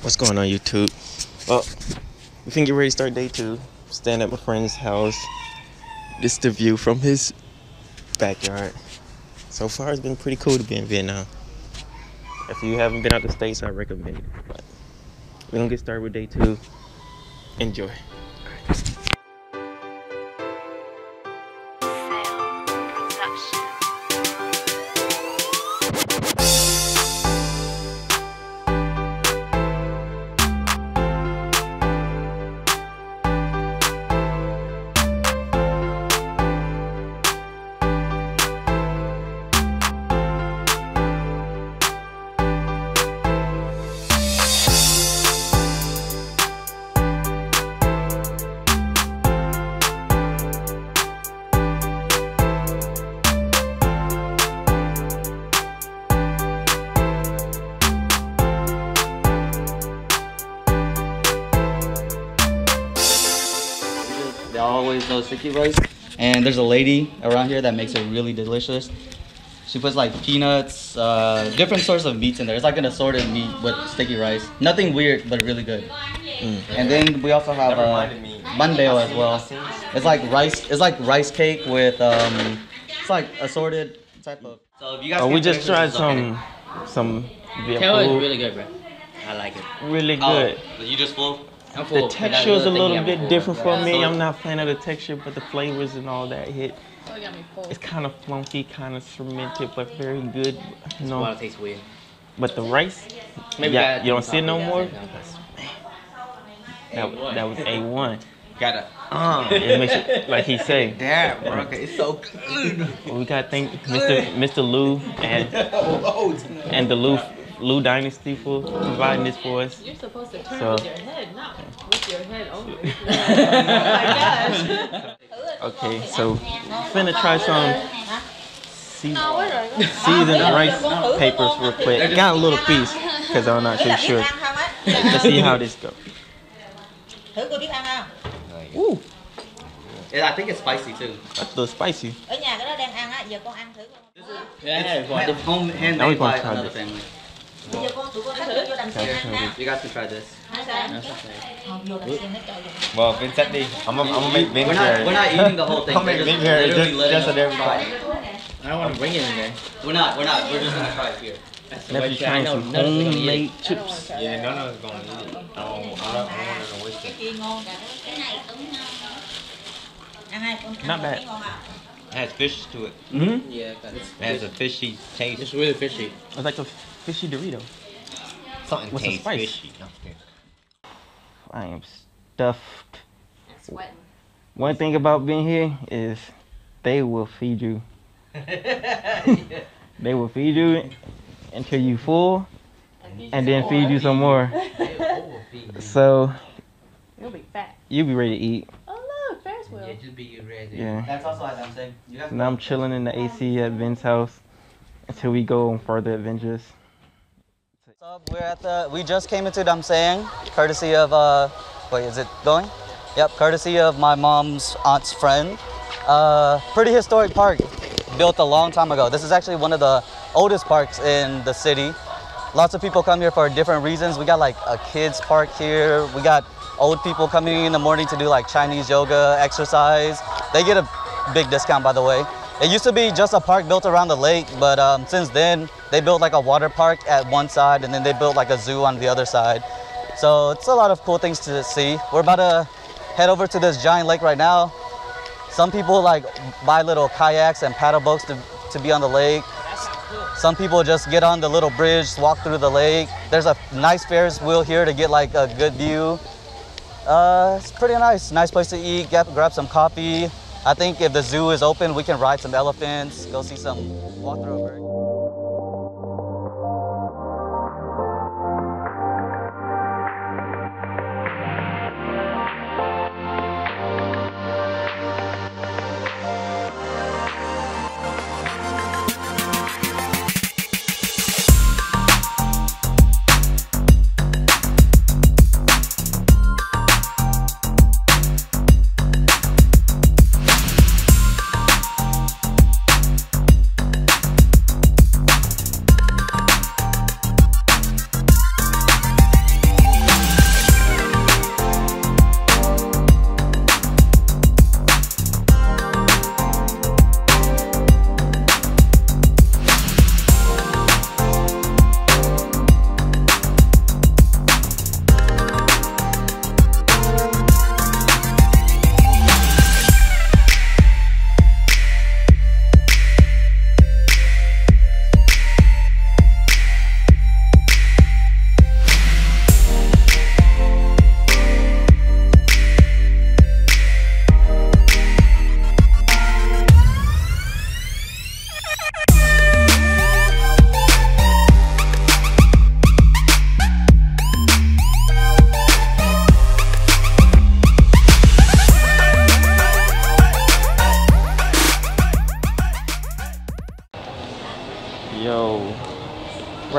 What's going on, YouTube? Well, we can get ready to start day 2. Staying at my friend's house. This is the view from his backyard. So far, it's been pretty cool to be in Vietnam. If you haven't been out the States, I recommend it. But we're gonna get started with day 2. Enjoy. They always know sticky rice, and there's a lady around here that makes it really delicious. She puts like peanuts, different sorts of meats in there. It's like an assorted meat with sticky rice. Nothing weird, but really good. And then we also have bandeo as well. It's like rice. It's like rice cake with it's like assorted type of. So if you guys we just tried some Viet Tail is food. really good, bro. I like it. Really good. Oh, you just full? I'm full. The texture is a little bit different for me. I'm not a fan of the texture, but the flavors and all that hit. It's kind of funky, kind of fermented, but very good. You know. It tastes weird. But the rice, Maybe yeah, you don't see it no more. A1. That was A1. Got it. It makes it like he say. Damn, bro, okay, it's so good. We gotta thank Mr. Lou and the Lou Dynasty for providing this for us. You're supposed to turn with your head, not with your head only. Oh my gosh. Okay, so finna try some seasoned rice papers real quick. Got a little piece because I'm not too sure. Let's see how this goes. Ooh, Yeah, I think it's spicy too. that's a little spicy. Yeah, It's home Now we handmade gonna by try another this. family. Okay. You guys can try this. Well, Vincent, I'm gonna make Vince We're not eating the whole thing. I'll make We're Vince here literally letting just so us everybody. I don't want to bring it in there. We're not. We're just gonna try it here. Nephew trying some homemade chips. Yeah, none of us gonna eat it. I don't want to waste it. Not bad. It has fish to it. Yeah, It has a fishy taste. it's really fishy. It's like a fishy Dorito. Something What's the tastes spice? fishy. I am stuffed. Sweating. One thing about being here is they will feed you. They will feed you until you full, and then feed you some more. So You'll be fat. you'll be ready to eat. Oh look, Ferris wheel. Yeah. That's also like I'm saying. You guys Now I'm chilling in the AC at Vin's house until we go on further adventures. What's up? We just came into Dam Sang, courtesy of wait, is it going? Yep, courtesy of my mom's aunt's friend. Pretty historic park, built a long time ago. This is actually one of the oldest parks in the city. Lots of people come here for different reasons. We got like a kids park here. We got old people coming in the morning to do like Chinese yoga, exercise. They get a big discount, by the way. It used to be just a park built around the lake, but since then they built like a water park at one side, and then they built like a zoo on the other side. So it's a lot of cool things to see. We're about to head over to this giant lake right now. Some people like buy little kayaks and paddle boats to be on the lake. Some people just get on the little bridge, walk through the lake. There's a nice Ferris wheel here to get like a good view. It's pretty nice. Nice place to eat, grab some coffee. I think if the zoo is open, we can ride some elephants, go see some, walk through a bird.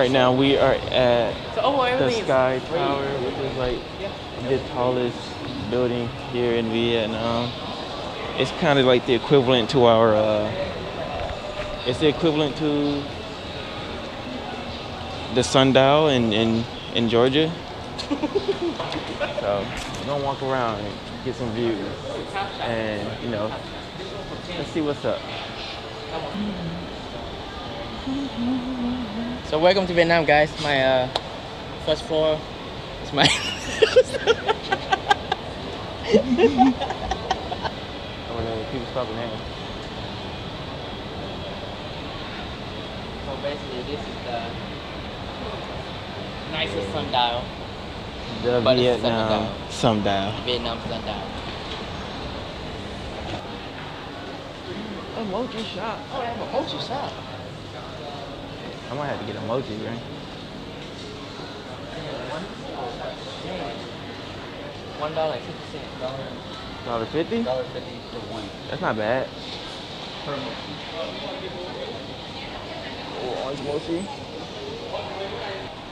Right now we are at So overall, the everything Sky is Tower, which is like the tallest building here in Vietnam. It's kind of like the equivalent to our. It's the equivalent to the sundial in Georgia. So we're gonna walk around and get some views, and you know, let's see what's up. So welcome to Vietnam, guys. My first floor is my. People stopping here. So basically, this is the nicest sundial. The But it's Vietnam sundial. Vietnam sundial. Emoji shop. Oh, they have a mochi shop. I might have to get emoji, right? $1.50. $1.50? $1.50 for one. That's not bad. Per month. Oh, orange mochi.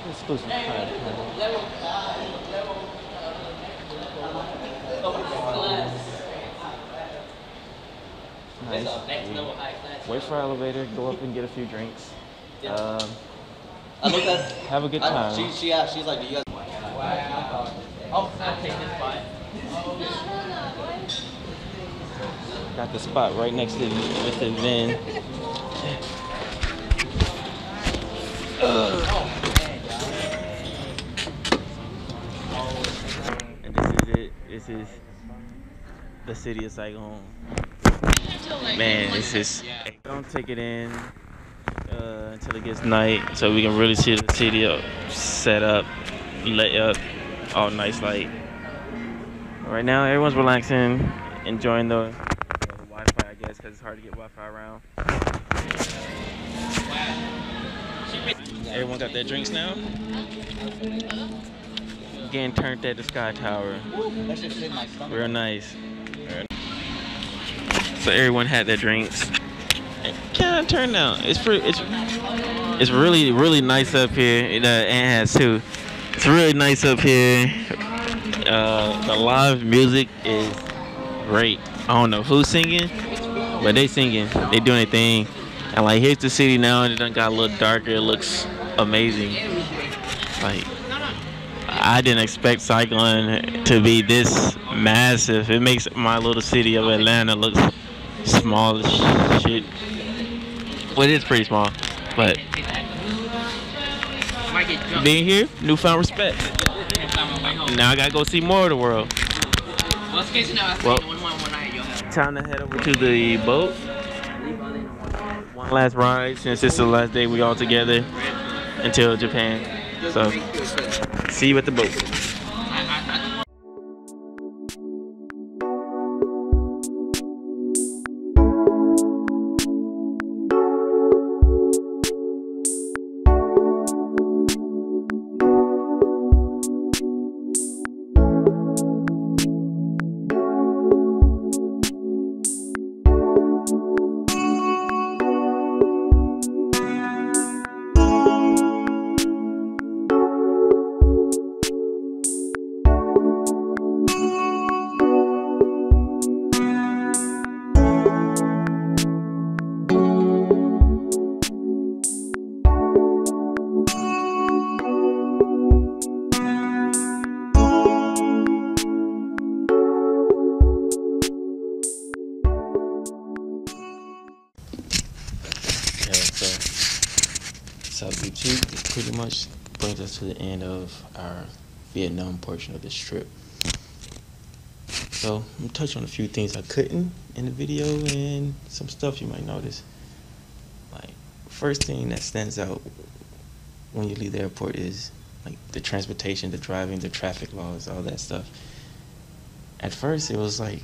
Exclusive price. Nice. Wait for elevator, go up and get a few drinks. I looked at. Have a good time. She asked. She's like, "Do you guys?" Oh, I'll take this spot. Got the spot right next to Mr. Vin. And this is it. This is the city of Saigon. Man, this is. Don't take it in until it gets night, so we can really see the city set up, lit up, all nice light. Right now, everyone's relaxing, enjoying the Wi-Fi, I guess, because it's hard to get Wi-Fi around. Everyone got their drinks now? Getting turned at the Sky Tower. That shit fit my stomach. Real nice. So everyone had their drinks. Kind of turned out. It's really nice up here. And has too. It's really nice up here. The live music is great. I don't know who's singing, but they singing. They doing their thing. And like here's the city now, and it done got a little darker. It looks amazing. Like I didn't expect Saigon to be this massive. It makes my little city of Atlanta look small as shit. Well, it is pretty small, but being here, newfound respect. Now I gotta go see more of the world. Well, time to head over to the boat. One last ride since it's the last day we all together until Japan. So, see you at the boat. So YouTube, this pretty much brings us to the end of our Vietnam portion of this trip. So I'm gonna touch on a few things I couldn't in the video and some stuff you might notice. Like, first thing that stands out when you leave the airport is like the transportation, the driving, the traffic laws, all that stuff. At first it was like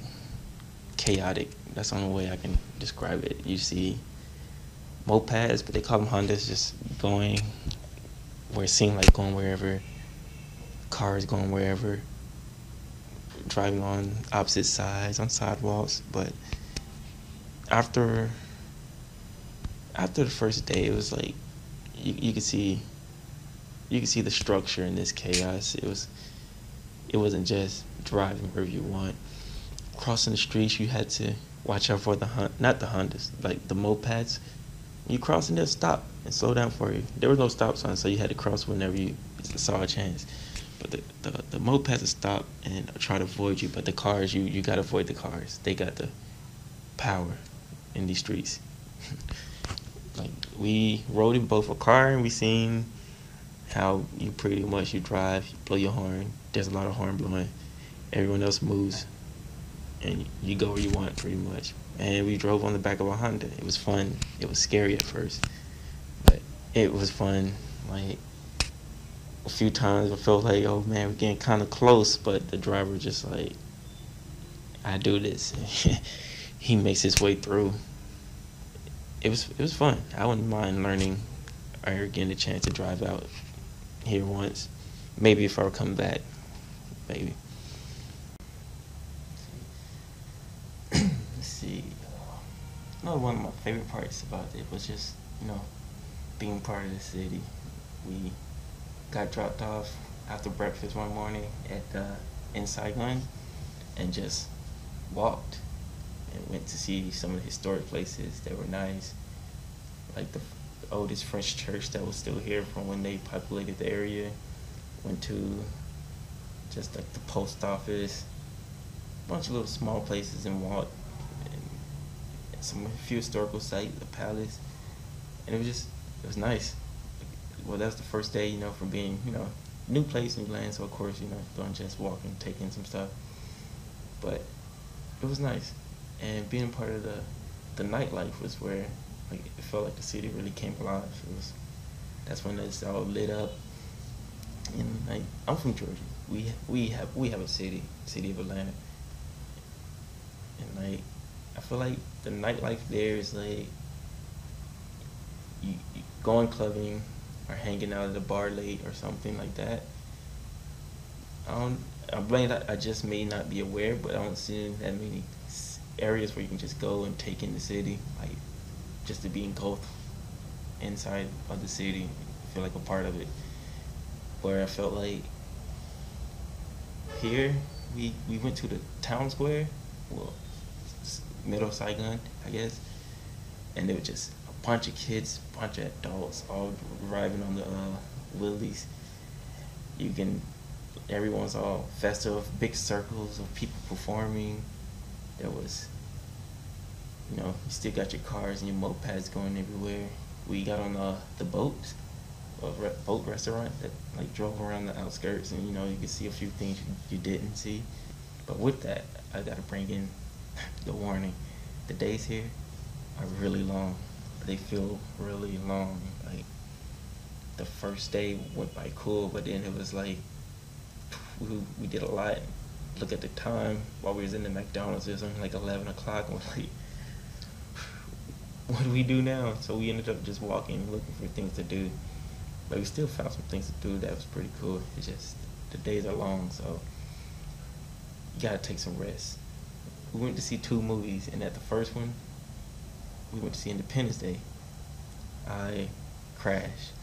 chaotic. That's the only way I can describe it. You see mopeds, but they call them Hondas, just going where it seemed like going wherever, cars going wherever, driving on opposite sides, on sidewalks. But after the first day, it was like you could see you can see the structure in this chaos. It wasn't just driving wherever you want. Crossing the streets, you had to watch out for not the Hondas, like the mopeds. You crossing, they'll stop and slow down for you. There was no stop sign, so you had to cross whenever you saw a chance. But the mopeds would stop and try to avoid you, but the cars, you gotta avoid the cars. They got the power in these streets. Like, we rode in both a car and we seen how you pretty much you drive, you blow your horn. There's a lot of horn blowing. Everyone else moves, and you go where you want pretty much. And we drove on the back of a Honda. It was fun. It was scary at first, but it was fun. Like, a few times I felt like, oh man, we're getting kind of close, but the driver just like, I do this. He makes his way through. It was fun. I wouldn't mind learning or getting a chance to drive out here once. Maybe if I were coming back, maybe. Let's see. Another one of my favorite parts about it was just, being part of the city. We got dropped off after breakfast one morning at in Saigon and just walked and went to see some of the historic places that were nice, like the oldest French church that was still here from when they populated the area. Went to just like the post office, a bunch of little small places in Walt, and a few historical sites, the palace, and it was nice. Well, that's the first day, from being, new place, new land, so of course, don't just walk and take in some stuff. But it was nice. And being part of the nightlife was where, like, it felt like the city really came alive. That's when it's all lit up. And like, I'm from Georgia. We have a city of Atlanta. And like, I feel like the nightlife there is like, you going clubbing or hanging out at a bar late or something like that. I just may not be aware, but I don't see that many areas where you can just go and take in the city, like just to be engulfed inside of the city, feel like a part of it. Where I felt like here, we went to the town square, well, middle Saigon, I guess, and there was just a bunch of kids, a bunch of adults, all driving on the wheelies. Everyone's all festive, big circles of people performing. There was, you still got your cars and your mopeds going everywhere. We got on the boat restaurant that like drove around the outskirts, and you could see a few things you didn't see. But with that, I gotta bring in the warning. The days here are really long. They feel really long. Like, the first day went by cool, but then it was like we did a lot. Look at the time while we was in the McDonald's, it was only like 11 o'clock, and we're like, what do we do now? So we ended up just walking, looking for things to do. But we still found some things to do that was pretty cool. It's just, the days are long, so you gotta take some rest. We went to see 2 movies, and at the first one, we went to see Independence Day. I crashed.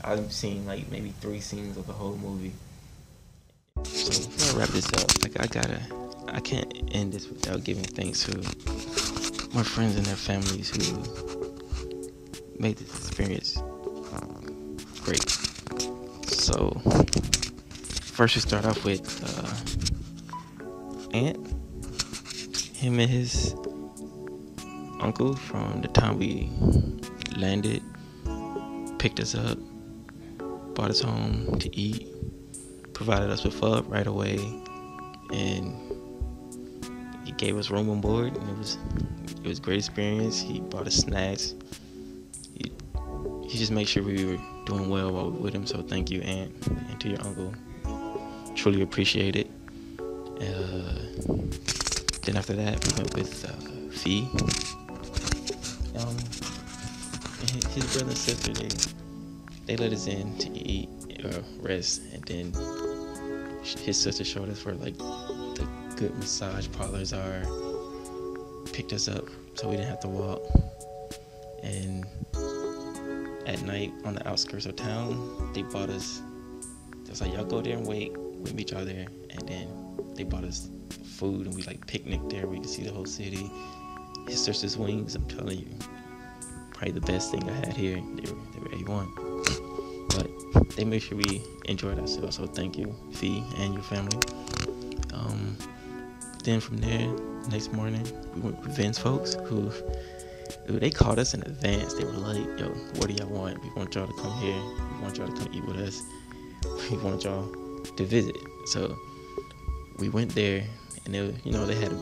I've seen like maybe 3 scenes of the whole movie. So before I wrap this up, I can't end this without giving thanks to my friends and their families who made this experience great. So first we start off with Ant. Him and his uncle, from the time we landed, picked us up, brought us home to eat, provided us with food right away, and he gave us room on board, and it was a great experience. He bought us snacks. He just made sure we were doing well while we were with him, so thank you, Aunt, and to your uncle. Truly appreciate it. Then after that, we went with Fee. His brother and sister, they let us in to eat or rest, and then his sister showed us where like the good massage parlors are, picked us up so we didn't have to walk, and at night on the outskirts of town, they bought us. It was like, y'all go there and wait. We'll meet y'all there. And then they bought us food, and we like picnicked there. We could see the whole city. His sister's wings, I'm telling you, probably the best thing I had here. They were A1. But they made sure we enjoyed ourselves. So thank you, Fee, and your family. Then from there, next morning, we went with Vin's folks, who they called us in advance. They were like, yo, what do y'all want? We want y'all to come here. We want y'all to come eat with us. We want y'all to visit. So we went there, and they had a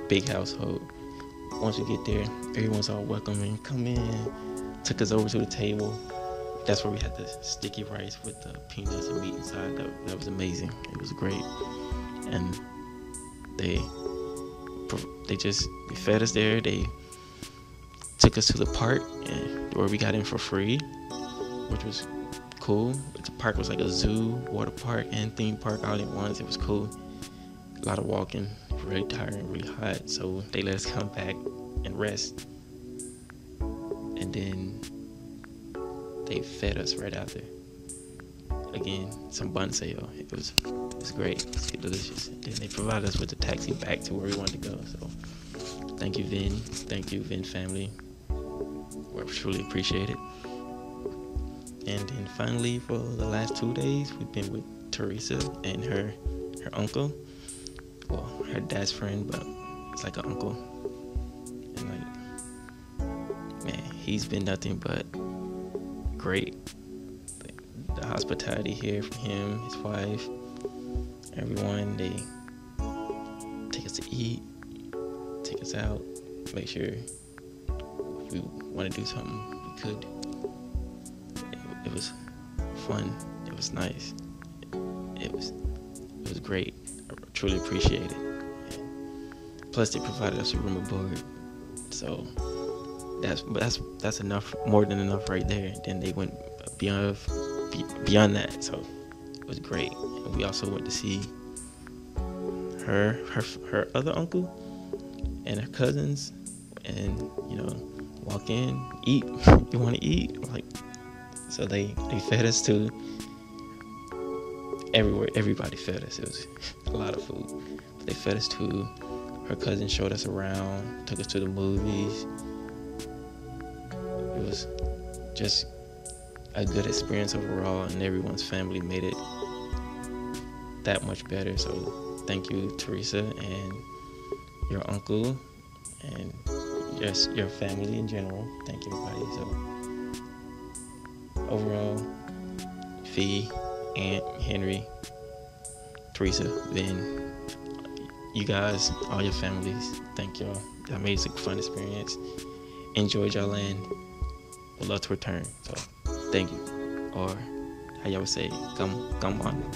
big household. Once we get there, everyone's all welcoming. Come in. Took us over to the table. That's where we had the sticky rice with the peanuts and meat inside. That was amazing. It was great. And they fed us there. They took us to the park, where we got in for free, which was cool. The park was like a zoo, water park, and theme park all at once. It was cool. A lot of walking, really tiring, really hot. So they let us come back and rest. And then they fed us right after. Again, some bun sale. It was great. It was delicious. And then they provided us with a taxi back to where we wanted to go. So thank you, Vin. Thank you, Vin family. We truly appreciate it. And then finally, for the last 2 days, we've been with Teresa and her uncle. Well, her dad's friend, but it's like an uncle. And like, man, he's been nothing but great. The hospitality here from him, his wife, everyone, they take us to eat, take us out, make sure if we want to do something, we could. It was fun. It was nice. It was great. I truly appreciate it. Plus, they provided us a room and board, so that's enough, more than enough right there. Then they went beyond that, so it was great. And we also went to see her other uncle and her cousins, and walk in, eat. You want to eat? Like, so they fed us too. Everywhere, everybody fed us. It was a lot of food. But they fed us too. Her cousin showed us around, took us to the movies. It was just a good experience overall, and everyone's family made it that much better. So thank you, Teresa, and your uncle, and just your family in general. Thank you, everybody. So overall, Fee, Aunt, Henry, Teresa, Vin, you guys, all your families, thank y'all. That made it a fun experience. Enjoyed y'all, and would love to return. So thank you. Or how y'all would say, come on.